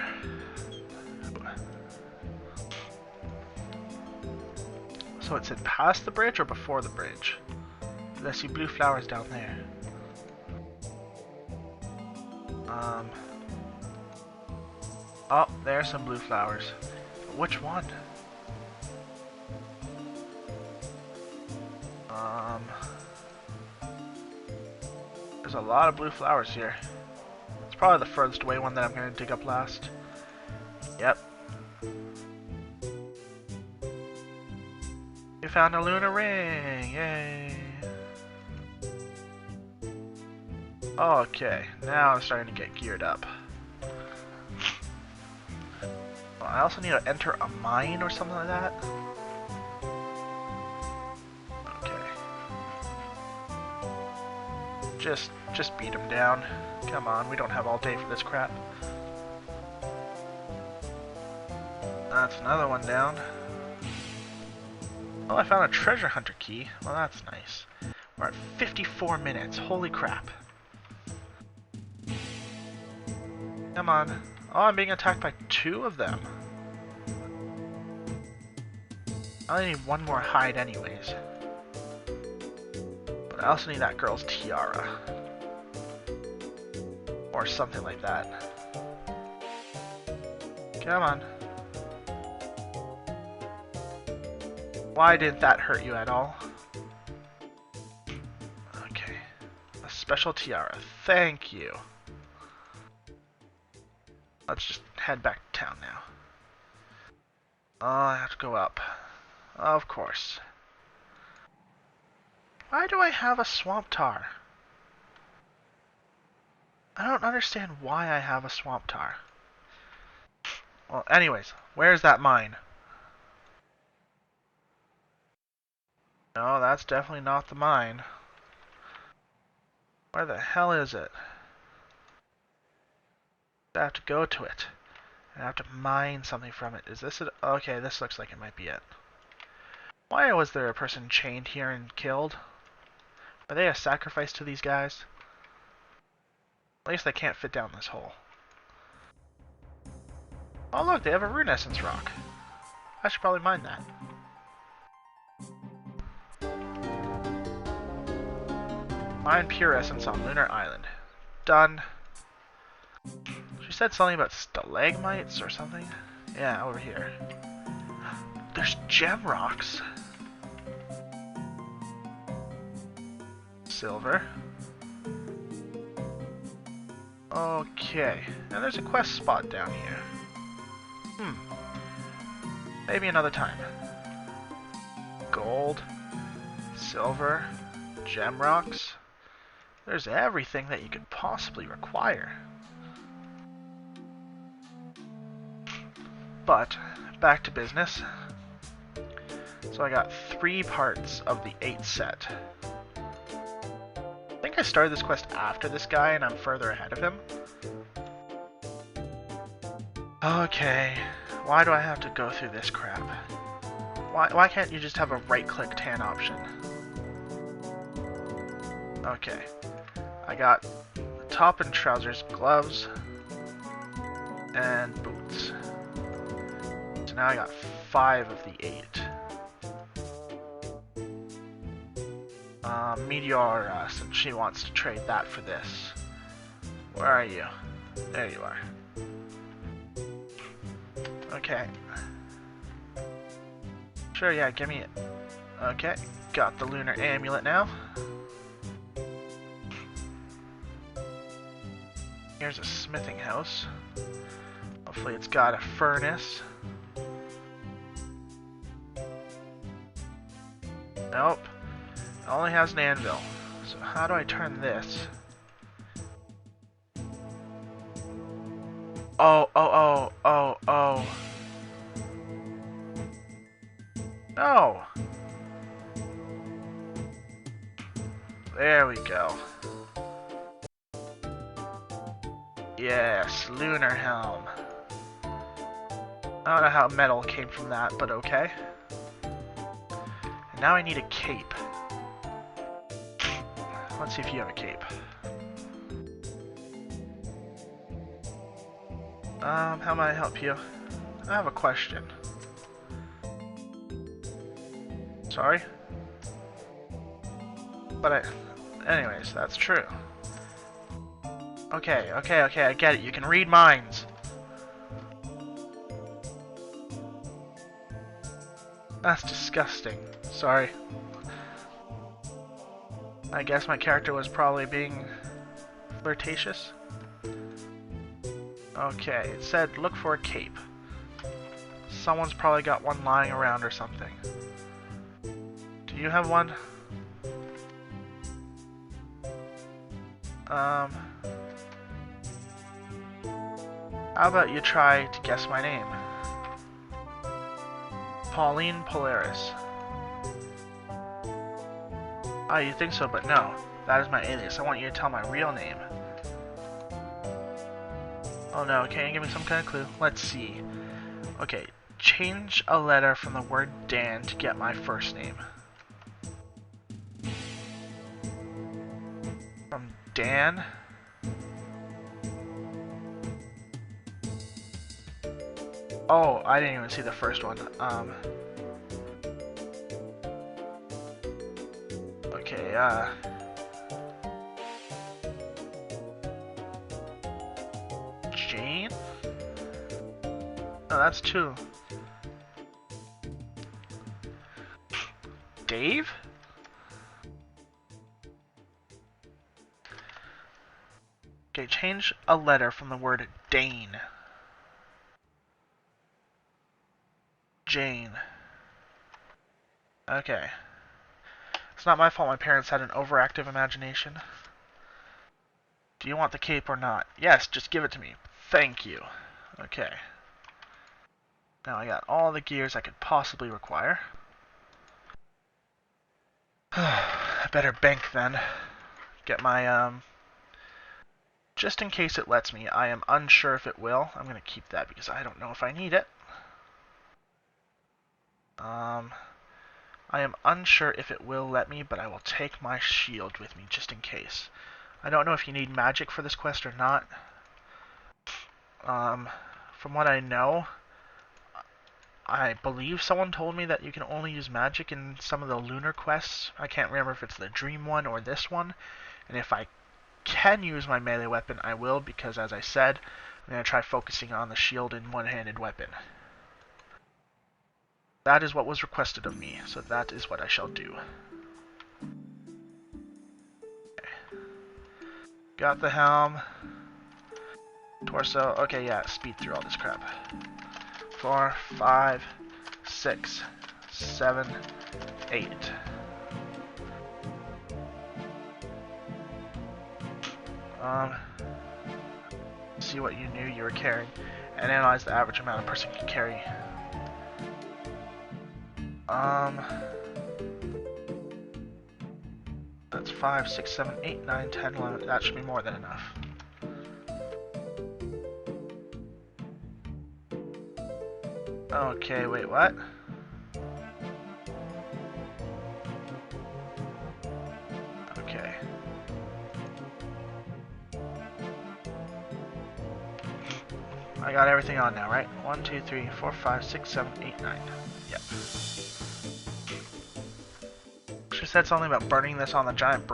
So it said past the bridge or before the bridge? Did I see blue flowers down there? Oh, there's some blue flowers. Which one? There's a lot of blue flowers here. It's probably the furthest away one that I'm going to dig up last. Yep. You found a lunar ring! Yay! Okay, now I'm starting to get geared up. Well, I also need to enter a mine or something like that. Okay. Just beat him down. Come on, we don't have all day for this crap. That's another one down. Oh, I found a treasure hunter key. Well, that's nice. We're at 54 minutes. Holy crap. Come on. Oh, I'm being attacked by 2 of them. I only need 1 more hide anyways. But I also need that girl's tiara. Or something like that. Come on. Why didn't that hurt you at all? Okay. A special tiara. Thank you. Let's just head back to town now. Oh, I have to go up. Of course. Why do I have a swamp tar? I don't understand why I have a swamp tar. Well, anyways, where's that mine? No, that's definitely not the mine. Where the hell is it? I have to go to it. I have to mine something from it. Is this it? Okay, this looks like it might be it. Why was there a person chained here and killed? Are they a sacrifice to these guys? At least they can't fit down this hole. Oh look, they have a rune essence rock. I should probably mine that. Mine pure essence on Lunar Island. Done. She said something about stalagmites or something. Yeah, over here. There's gem rocks. Silver. Okay. Now there's a quest spot down here. Maybe another time. Gold. Silver. Gem rocks. There's everything that you could possibly require. But, back to business. So I got 3 parts of the 8 set. I think I started this quest after this guy and I'm further ahead of him. Okay, why do I have to go through this crap? Why can't you just have a right-click tan option? Okay, I got top and trousers, gloves, and boots. So now I got 5 of the 8. Meteor, since she wants to trade that for this. Where are you? There you are. Okay. Sure, yeah, give me it. Okay, got the lunar amulet now. Here's a smithing house. Hopefully it's got a furnace. Nope. It only has an anvil. So how do I turn this? Oh. No! There we go. Yes, lunar helm. I don't know how metal came from that, but okay. And now I need a cape. Let's see if you have a cape. How may I help you? I have a question. Sorry? But anyways, that's true. Okay, I get it. You can read minds. That's disgusting. Sorry. I guess my character was probably being flirtatious. Okay, it said look for a cape. Someone's probably got one lying around or something. Do you have one? How about you try to guess my name? Pauline Polaris. Ah, you think so, but no. That is my alias. I want you to tell my real name. Oh no, can you give me some kind of clue? Let's see. Okay, change a letter from the word Dan to get my first name. From Dan? Oh, I didn't even see the first one. Okay, Jane? No, that's 2. Dave? Okay, change a letter from the word Dane. Jane. Okay. It's not my fault my parents had an overactive imagination. Do you want the cape or not? Yes, just give it to me. Thank you. Okay. Now I got all the gears I could possibly require. I better bank then. Get my, just in case it lets me. I am unsure if it will. I'm going to keep that because I don't know if I need it. I am unsure if it will let me, but I will take my shield with me just in case. I don't know if you need magic for this quest or not. From what I know, I believe someone told me that you can only use magic in some of the Lunar quests. I can't remember if it's the Dream one or this one. And if I can use my melee weapon, I will, because as I said, I'm going to try focusing on the shield and one-handed weapon. That is what was requested of me, so that is what I shall do. Okay. Got the helm. Torso. Okay, yeah, speed through all this crap. 4, 5, 6, 7, 8. See what you knew you were carrying, and analyze the average amount a person can carry. That's 5, 6, 7, 8, 9, 10, 11. That should be more than enough. Okay, wait, what? Okay. I got everything on now, right? 1, 2, 3, 4, 5, 6, 7, 8, 9. Yep. She said something about burning this on the giant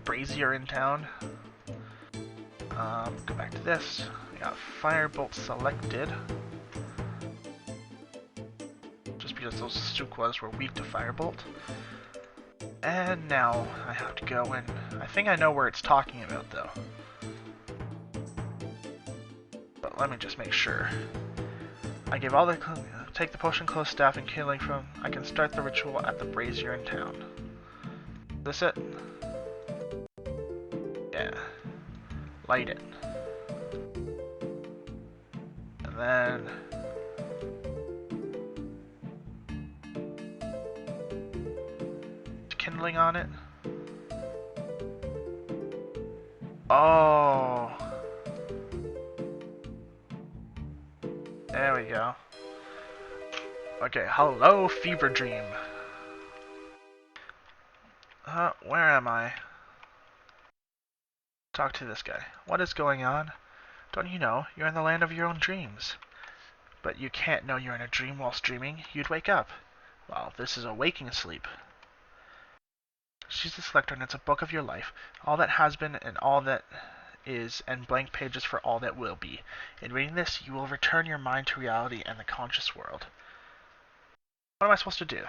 brazier in town. Go back to this. I got Firebolt selected. Just because those Sukwas were weak to Firebolt. And now I have to go and I think I know where it's talking about though. But let me just make sure. I gave all the take the potion close staff and killing from. I can start the ritual at the brazier in town. Is this it? Yeah. Light it. And then kindling on it. Oh. There we go. Okay, hello, Fever Dream. Where am I? Talk to this guy. What is going on? Don't you know, you're in the land of your own dreams. But you can't know you're in a dream whilst dreaming. You'd wake up. Well, this is a waking sleep. Choose the selector and it's a book of your life. All that has been and all that is, and blank pages for all that will be. In reading this, you will return your mind to reality and the conscious world. What am I supposed to do?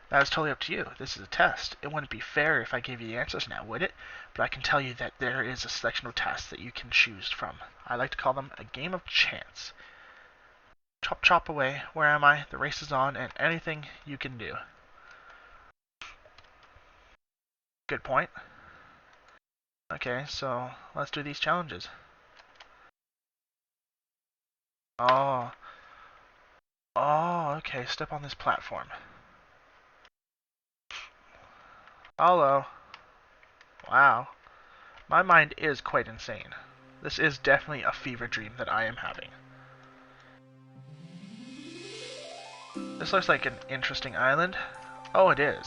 That is totally up to you. This is a test. It wouldn't be fair if I gave you the answers now, would it? But I can tell you that there is a selection of tasks that you can choose from. I like to call them a game of chance. Chop chop away. Where am I? The race is on, and anything you can do. Good point. Okay, so let's do these challenges. Oh. Oh, okay. Step on this platform. Hello. Wow. My mind is quite insane. This is definitely a fever dream that I am having. This looks like an interesting island. Oh, it is.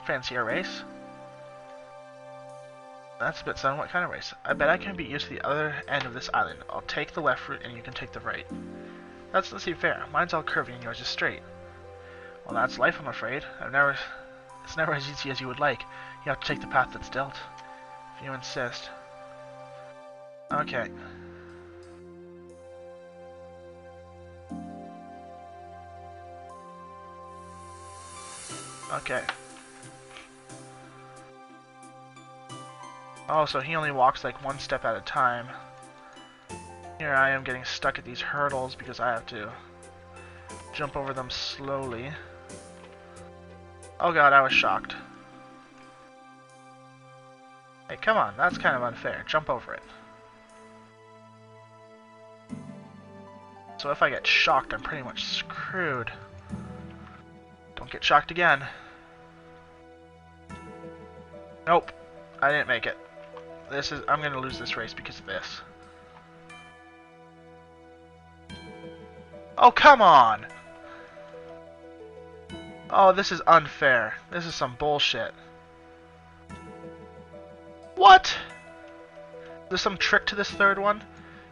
Fancy a race? That's a bit sudden. What kind of race? I bet I can beat you to the other end of this island. I'll take the left route and you can take the right. That doesn't seem fair. Mine's all curvy and yours is straight. Well, that's life, I'm afraid. It's never as easy as you would like. You have to take the path that's dealt. If you insist. Okay. Okay. Oh, so he only walks like one step at a time. Here I am getting stuck at these hurdles because I have to jump over them slowly. Oh god, I was shocked. Hey, come on, that's kind of unfair. Jump over it. So if I get shocked, I'm pretty much screwed. Don't get shocked again. Nope. I didn't make it. I'm gonna lose this race because of this. Oh, come on! Oh, this is unfair. This is some bullshit. What? There's some trick to this third one?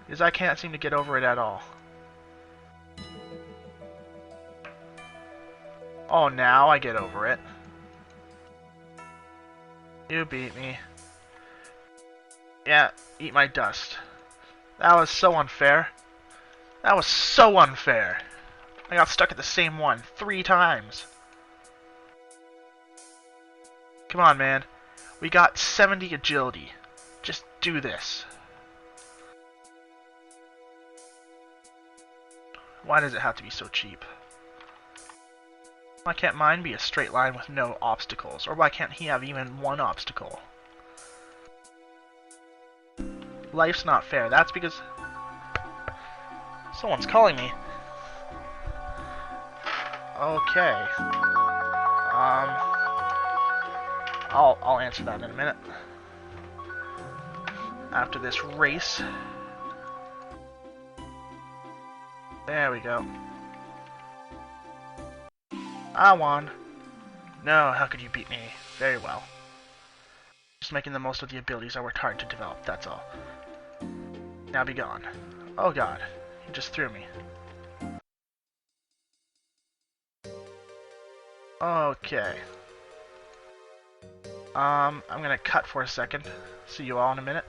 Because I can't seem to get over it at all. Oh, now I get over it. You beat me. Yeah, eat my dust. That was so unfair. That was so unfair. I got stuck at the same one 3 times. Come on, man. We got 70 agility. Just do this. Why does it have to be so cheap? Why can't mine be a straight line with no obstacles? Or why can't he have even one obstacle? Life's not fair. That's because... someone's calling me. Okay. I'll answer that in a minute. After this race. There we go. I won. No, how could you beat me? Very well. Just making the most of the abilities I worked hard to develop, that's all. Now be gone. Oh god, he just threw me. Okay. I'm gonna cut for a second. See you all in a minute.